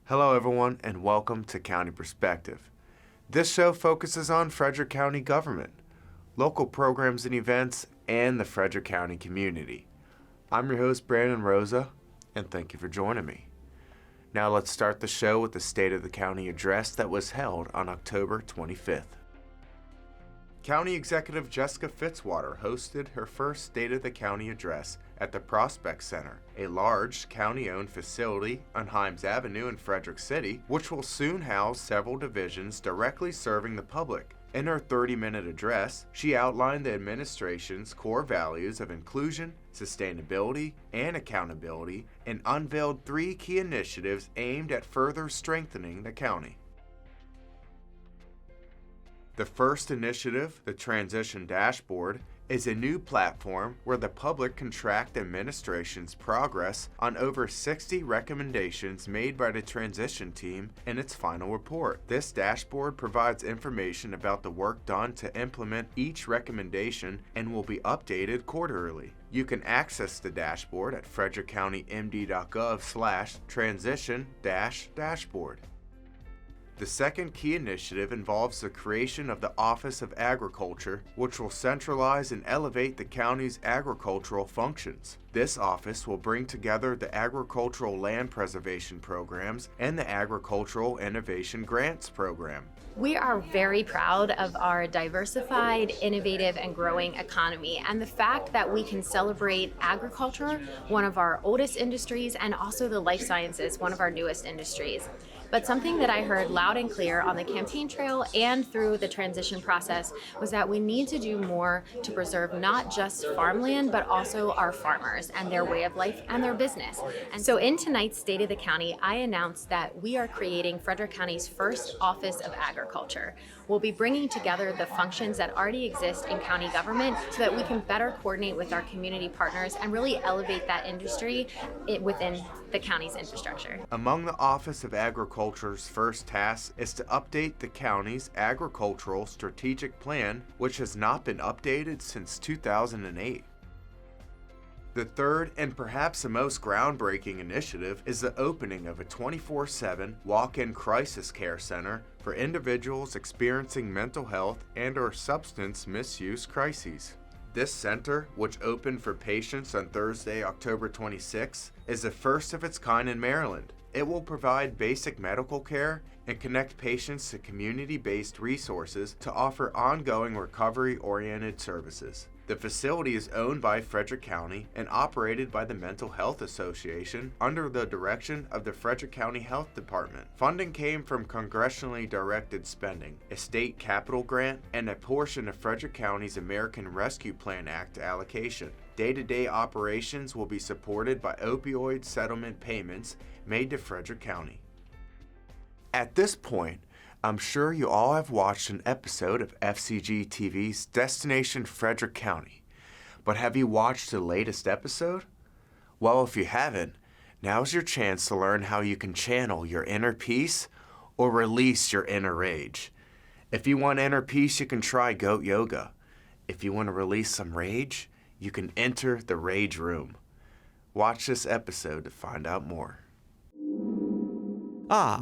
Hello everyone and welcome to County Perspective. This show focuses on Frederick County government, local programs and events, and the Frederick County community. I'm your host Brandon Rosa, and thank you for joining me. Now let's start the show with the State of the County address that was held on October 25th. County Executive Jessica Fitzwater hosted her first State of the County address at the Prospect Center, a large county-owned facility on Himes Avenue in Frederick City, which will soon house several divisions directly serving the public. In her 30-minute address, she outlined the administration's core values of inclusion, sustainability, and accountability, and unveiled 3 key initiatives aimed at further strengthening the county. The first initiative, the Transition Dashboard, is a new platform where the public can track the administration's progress on over 60 recommendations made by the transition team in its final report. This dashboard provides information about the work done to implement each recommendation and will be updated quarterly. You can access the dashboard at frederickcountymd.gov/transition-dashboard. The second key initiative involves the creation of the Office of Agriculture, which will centralize and elevate the county's agricultural functions. This office will bring together the agricultural land preservation programs and the Agricultural Innovation Grants program. We are very proud of our diversified, innovative, and growing economy, and the fact that we can celebrate agriculture, one of our oldest industries, and also the life sciences, one of our newest industries. But something that I heard loud and clear on the campaign trail and through the transition process was that we need to do more to preserve not just farmland, but also our farmers and their way of life and their business. And so in tonight's State of the County, I announced that we are creating Frederick County's first Office of Agriculture. We'll be bringing together the functions that already exist in county government so that we can better coordinate with our community partners and really elevate that industry within the county's infrastructure. Among the Office of Agriculture's first task is to update the county's agricultural strategic plan, which has not been updated since 2008. The third and perhaps the most groundbreaking initiative is the opening of a 24/7 walk-in crisis care center for individuals experiencing mental health and/or substance misuse crises. This center, which opened for patients on Thursday, October 26, is the first of its kind in Maryland. It will provide basic medical care and connect patients to community-based resources to offer ongoing recovery-oriented services. The facility is owned by Frederick County and operated by the Mental Health Association under the direction of the Frederick County Health Department. Funding came from congressionally directed spending, a state capital grant, and a portion of Frederick County's American Rescue Plan Act allocation. Day-to-day operations will be supported by opioid settlement payments made to Frederick County. At this point, I'm sure you all have watched an episode of FCG-TV's Destination Frederick County, but have you watched the latest episode? Well, if you haven't, now's your chance to learn how you can channel your inner peace or release your inner rage. If you want inner peace, you can try goat yoga. If you want to release some rage, you can enter the rage room. Watch this episode to find out more.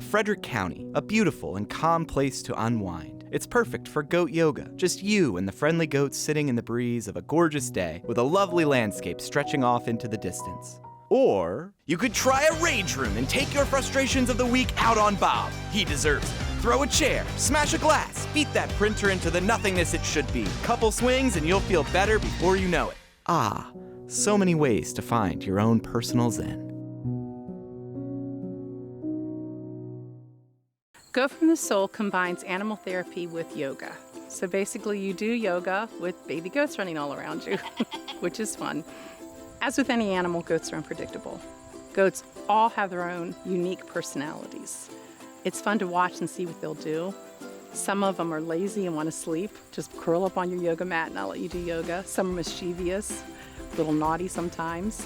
Frederick County, a beautiful and calm place to unwind. It's perfect for goat yoga, just you and the friendly goats sitting in the breeze of a gorgeous day with a lovely landscape stretching off into the distance. Or you could try a rage room and take your frustrations of the week out on Bob. He deserves it. Throw a chair, smash a glass, beat that printer into the nothingness it should be. Couple swings and you'll feel better before you know it. So many ways to find your own personal zen. Go From the Soul combines animal therapy with yoga. So basically you do yoga with baby goats running all around you, which is fun. As with any animal, goats are unpredictable. Goats all have their own unique personalities. It's fun to watch and see what they'll do. Some of them are lazy and want to sleep. Just curl up on your yoga mat and I'll let you do yoga. Some are mischievous, a little naughty sometimes.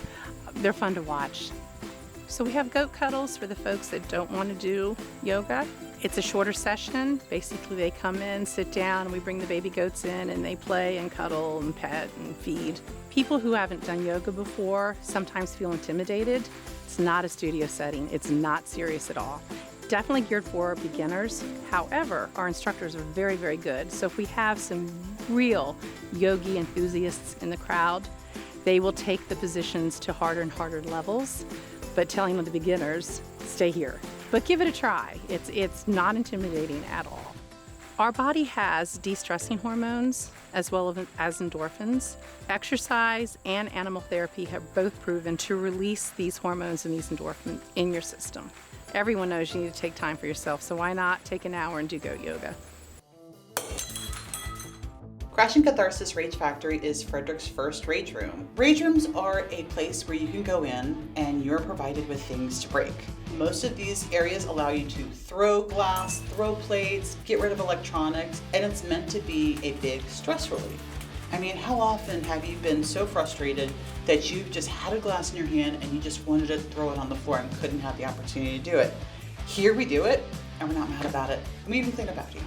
They're fun to watch. So we have goat cuddles for the folks that don't want to do yoga. It's a shorter session. Basically they come in, sit down, and we bring the baby goats in and they play and cuddle and pet and feed. People who haven't done yoga before sometimes feel intimidated. It's not a studio setting. It's not serious at all. Definitely geared for beginners. However, our instructors are very, very good. So if we have some real yogi enthusiasts in the crowd, they will take the positions to harder and harder levels, but telling the beginners, stay here. But give it a try. It's not intimidating at all. Our body has de-stressing hormones as well as endorphins. Exercise and animal therapy have both proven to release these hormones and these endorphins in your system. Everyone knows you need to take time for yourself, so why not take an hour and do goat yoga? Crash and Catharsis Rage Factory is Frederick's first rage room. Rage rooms are a place where you can go in and you're provided with things to break. Most of these areas allow you to throw glass, throw plates, get rid of electronics, and it's meant to be a big stress relief. I mean, how often have you been so frustrated that you just had a glass in your hand and you just wanted to throw it on the floor and couldn't have the opportunity to do it? Here we do it, and we're not mad about it. We even clean about you.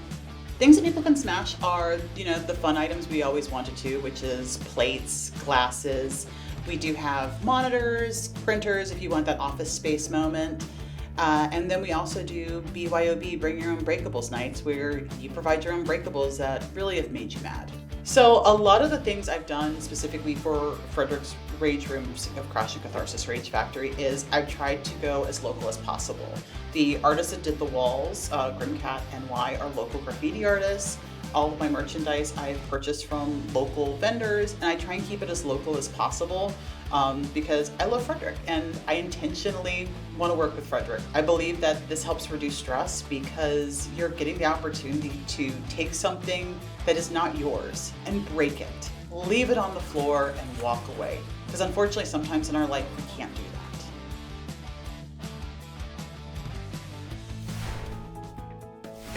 Things that people can smash are, the fun items we always wanted to, which is plates, glasses. We do have monitors, printers if you want that office space moment. And then we also do BYOB, Bring Your Own Breakables nights, where you provide your own breakables that really have made you mad. So a lot of the things I've done specifically for Frederick's Rage Rooms of Crash and Catharsis Rage Factory is I've tried to go as local as possible. The artists that did the walls, Grimcat NY, are local graffiti artists. All of my merchandise I've purchased from local vendors, and I try and keep it as local as possible because I love Frederick and I intentionally want to work with Frederick. I believe that this helps reduce stress because you're getting the opportunity to take something that is not yours and break it, leave it on the floor and walk away. Because unfortunately, sometimes in our life, we can't do that.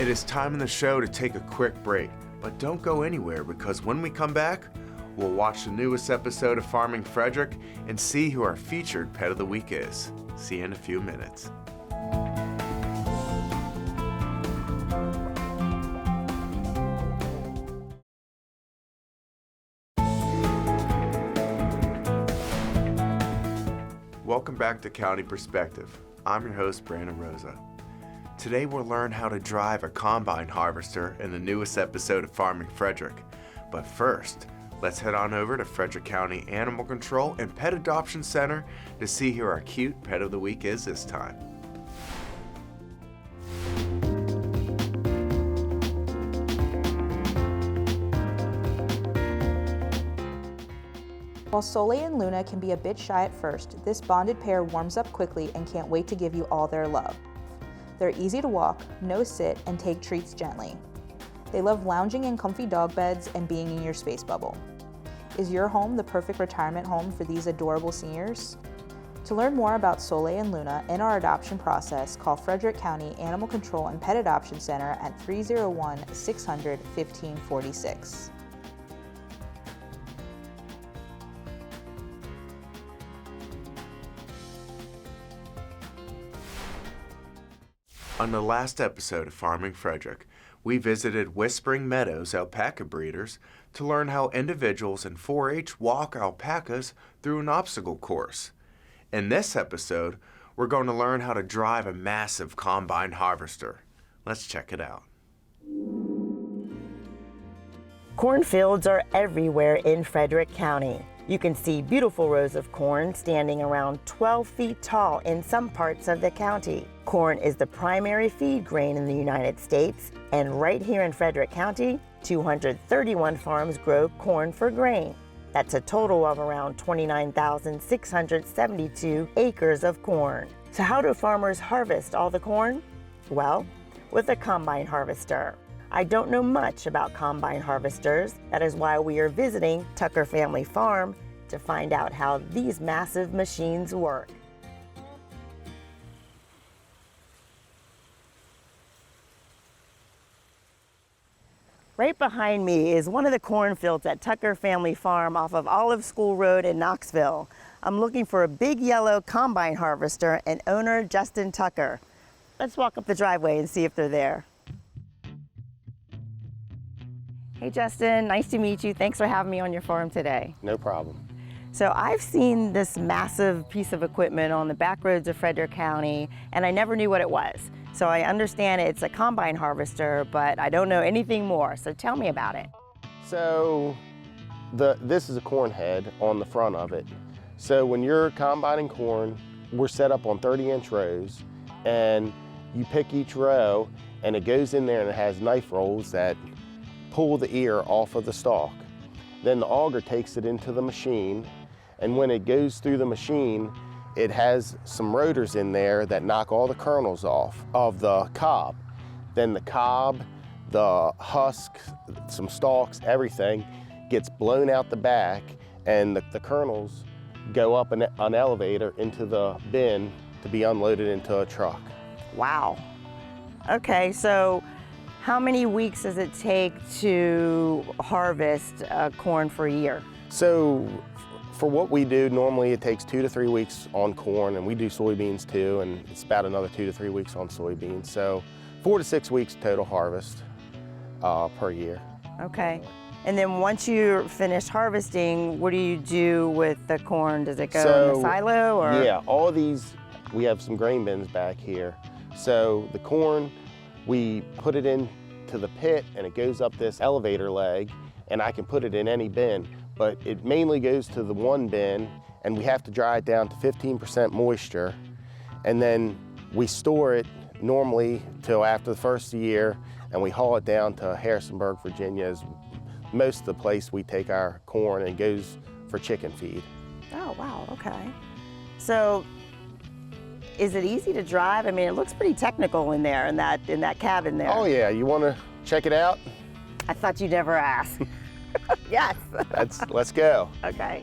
It is time in the show to take a quick break, but don't go anywhere because when we come back, we'll watch the newest episode of Farming Frederick and see who our featured pet of the week is. See you in a few minutes. Welcome back to County Perspective. I'm your host, Brandon Rosa. Today we'll learn how to drive a combine harvester in the newest episode of Farming Frederick. But first, let's head on over to Frederick County Animal Control and Pet Adoption Center to see who our cute pet of the week is this time. While Soleil and Luna can be a bit shy at first, this bonded pair warms up quickly and can't wait to give you all their love. They're easy to walk, no sit, and take treats gently. They love lounging in comfy dog beds and being in your space bubble. Is your home the perfect retirement home for these adorable seniors? To learn more about Soleil and Luna and our adoption process, call Frederick County Animal Control and Pet Adoption Center at 301-600-1546. On the last episode of Farming Frederick, we visited Whispering Meadows alpaca breeders to learn how individuals in 4-H walk alpacas through an obstacle course. In this episode, we're going to learn how to drive a massive combine harvester. Let's check it out. Cornfields are everywhere in Frederick County. You can see beautiful rows of corn standing around 12 feet tall in some parts of the county. Corn is the primary feed grain in the United States, and right here in Frederick County, 231 farms grow corn for grain. That's a total of around 29,672 acres of corn. So how do farmers harvest all the corn? Well, with a combine harvester. I don't know much about combine harvesters. That is why we are visiting Tucker Family Farm to find out how these massive machines work. Right behind me is one of the cornfields at Tucker Family Farm off of Olive School Road in Knoxville. I'm looking for a big yellow combine harvester and owner Justin Tucker. Let's walk up the driveway and see if they're there. Hey Justin, nice to meet you. Thanks for having me on your farm today. No problem. So I've seen this massive piece of equipment on the back roads of Frederick County, and I never knew what it was. So I understand it's a combine harvester, but I don't know anything more. So tell me about it. So this is a corn head on the front of it. So when you're combining corn, we're set up on 30-inch rows, and you pick each row, and it goes in there and it has knife rolls that pull the ear off of the stalk. Then the auger takes it into the machine, and when it goes through the machine, it has some rotors in there that knock all the kernels off of the cob. Then the cob, the husk, some stalks, everything gets blown out the back, and the kernels go up an elevator into the bin to be unloaded into a truck. Wow. Okay, so how many weeks does it take to harvest corn for a year? So for what we do, normally it takes 2 to 3 weeks on corn, and we do soybeans too, and it's about another 2 to 3 weeks on soybeans. So 4 to 6 weeks total harvest per year. Okay. And then once you're finished harvesting, what do you do with the corn? Does it go in the silo or? Yeah, all these, we have some grain bins back here. So the corn, we put it into the pit and it goes up this elevator leg, and I can put it in any bin, but it mainly goes to the one bin, and we have to dry it down to 15% moisture. And then we store it normally till after the first year, and we haul it down to Harrisonburg, Virginia, is most of the place we take our corn, and it goes for chicken feed. Oh, wow, okay. So is it easy to drive? I mean, it looks pretty technical in there, in that cabin there. Oh yeah, you want to check it out? I thought you'd never ask. Yes. Let's go. Okay.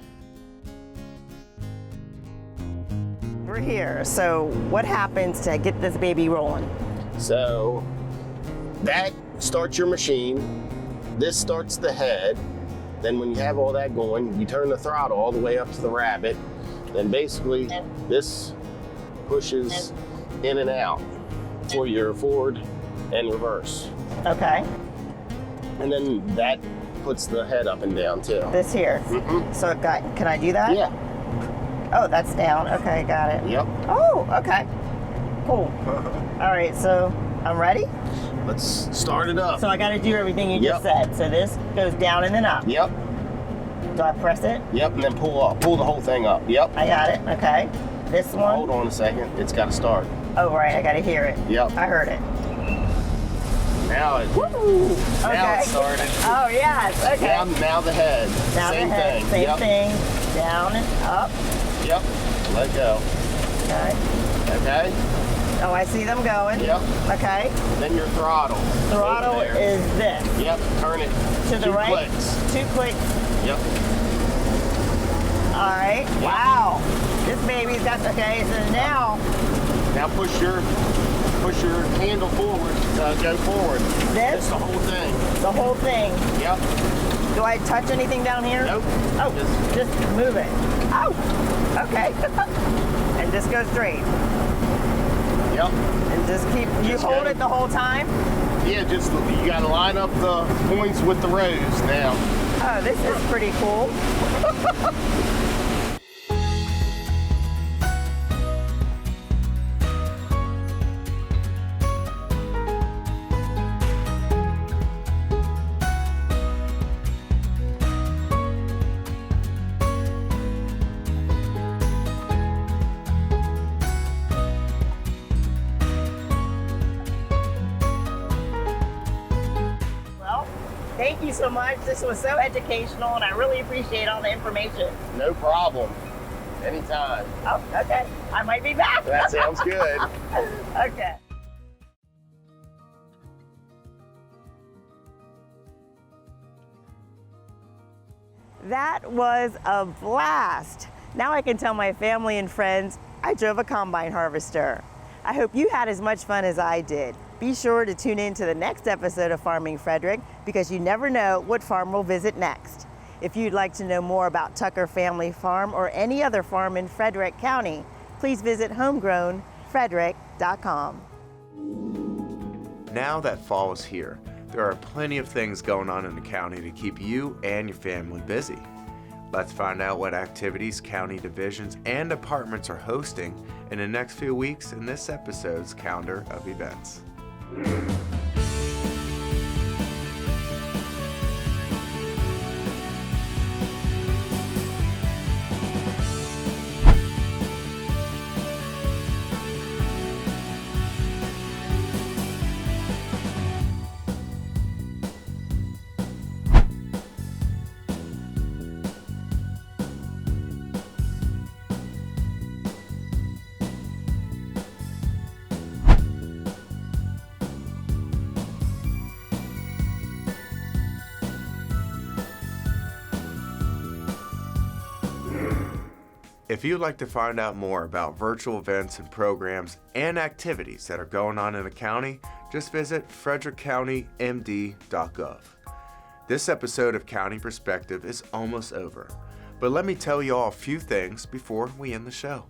We're here. So what happens to get this baby rolling? So that starts your machine. This starts the head. Then when you have all that going, you turn the throttle all the way up to the rabbit. Then basically this pushes in and out for your forward and reverse. Okay. And then that puts the head up and down too. This here. Mm-hmm. So can I do that? Yeah. Oh, that's down. Okay, got it. Yep. Oh, okay. Cool. All right, so I'm ready. Let's start it up. So I got to do everything you just said. So this goes down and then up. Yep. Do I press it? Yep, and then pull up. Pull the whole thing up. Yep. I got it. Okay. This one? Hold on a second. It's got to start. Oh, right. I got to hear it. Yep. I heard it. Now it. Woo! Now Okay. it started. Oh, yes. Okay. Now the head. Now Same the head. thing. Same Yep. thing. Down and up. Yep. Let go. Okay. Okay. Oh, I see them going. Yep. Okay. Then your throttle. Throttle Over there. is this. Yep. Turn it. To the 2 right. clicks. 2 clicks. Yep. All right. Yep. Wow. This baby's got, okay, so now. Now push your handle forward. Go forward. This? Just the whole thing. The whole thing. Yep. Do I touch anything down here? Nope. Oh, just move it. Oh, okay. And just go straight. Yep. And just keep, you Just hold go. it the whole time? Yeah, just you got to line up the points with the rows now. Oh, this is pretty cool. Thank you so much. This was so educational, and I really appreciate all the information. No problem. Anytime. Oh, okay. I might be back. That sounds good. Okay. That was a blast. Now I can tell my family and friends I drove a combine harvester. I hope you had as much fun as I did. Be sure to tune in to the next episode of Farming Frederick, because you never know what farm we'll visit next. If you'd like to know more about Tucker Family Farm or any other farm in Frederick County, please visit homegrownfrederick.com. Now that fall is here, there are plenty of things going on in the county to keep you and your family busy. Let's find out what activities county divisions and departments are hosting in the next few weeks in this episode's calendar of events. If you'd like to find out more about virtual events and programs and activities that are going on in the county, just visit frederickcountymd.gov. This episode of County Perspective is almost over, but let me tell you all a few things before we end the show.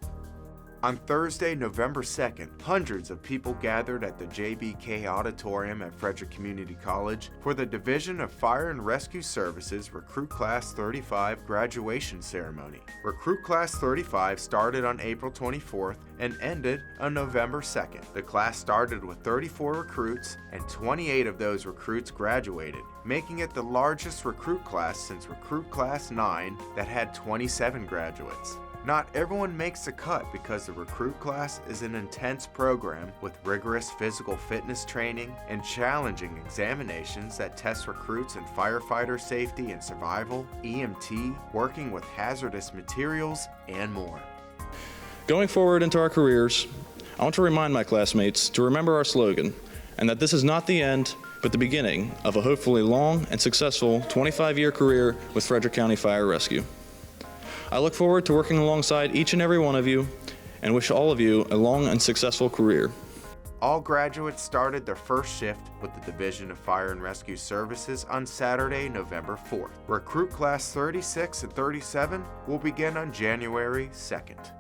On Thursday, November 2nd, hundreds of people gathered at the JBK Auditorium at Frederick Community College for the Division of Fire and Rescue Services Recruit Class 35 graduation ceremony. Recruit Class 35 started on April 24th and ended on November 2nd. The class started with 34 recruits, and 28 of those recruits graduated, making it the largest recruit class since Recruit Class 9 that had 27 graduates. Not everyone makes the cut because the recruit class is an intense program with rigorous physical fitness training and challenging examinations that test recruits in firefighter safety and survival, EMT, working with hazardous materials, and more. Going forward into our careers, I want to remind my classmates to remember our slogan, and that this is not the end, but the beginning of a hopefully long and successful 25-year career with Frederick County Fire Rescue. I look forward to working alongside each and every one of you and wish all of you a long and successful career. All graduates started their first shift with the Division of Fire and Rescue Services on Saturday, November 4th. Recruit Class 36 and 37 will begin on January 2nd.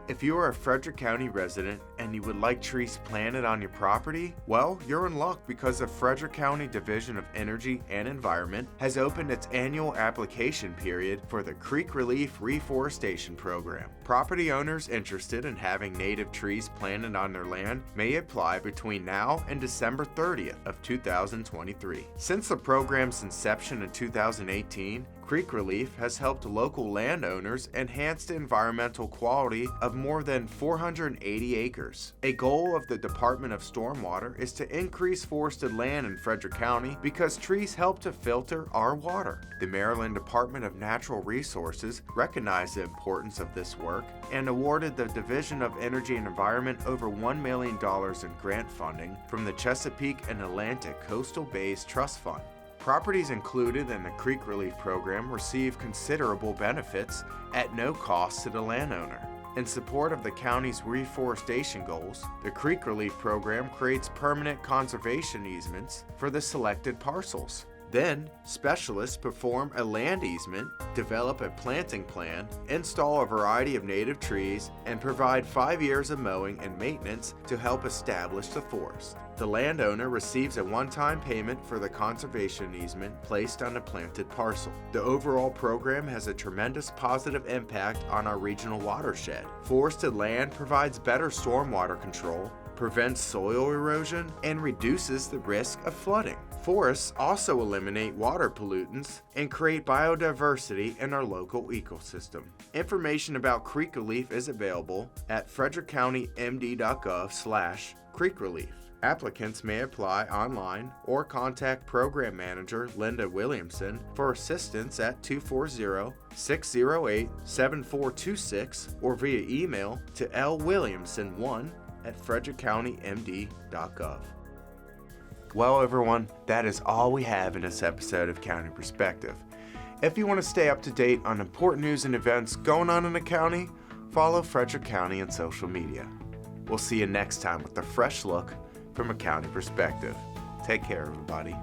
If you are a Frederick County resident and you would like trees planted on your property, well, you're in luck because the Frederick County Division of Energy and Environment has opened its annual application period for the Creek Relief Reforestation Program. Property owners interested in having native trees planted on their land may apply between now and December 30th of 2023. Since the program's inception in 2018, Creek Relief has helped local landowners enhance the environmental quality of more than 480 acres. A goal of the Department of Stormwater is to increase forested land in Frederick County because trees help to filter our water. The Maryland Department of Natural Resources recognized the importance of this work and awarded the Division of Energy and Environment over $1 million in grant funding from the Chesapeake and Atlantic Coastal Bays Trust Fund. Properties included in the Creek Relief Program receive considerable benefits at no cost to the landowner. In support of the county's reforestation goals, the Creek Relief Program creates permanent conservation easements for the selected parcels. Then, specialists perform a land easement, develop a planting plan, install a variety of native trees, and provide 5 years of mowing and maintenance to help establish the forest. The landowner receives a one-time payment for the conservation easement placed on a planted parcel. The overall program has a tremendous positive impact on our regional watershed. Forested land provides better stormwater control, prevents soil erosion, and reduces the risk of flooding. Forests also eliminate water pollutants and create biodiversity in our local ecosystem. Information about Creek Relief is available at frederickcountymd.gov/Creek Relief. Applicants may apply online or contact Program Manager Linda Williamson for assistance at 240-608-7426 or via email to lwilliamson1@frederickcountymd.gov. Well, everyone, that is all we have in this episode of County Perspective. If you want to stay up to date on important news and events going on in the county, follow Frederick County on social media. We'll see you next time with a fresh look from a county perspective. Take care, everybody.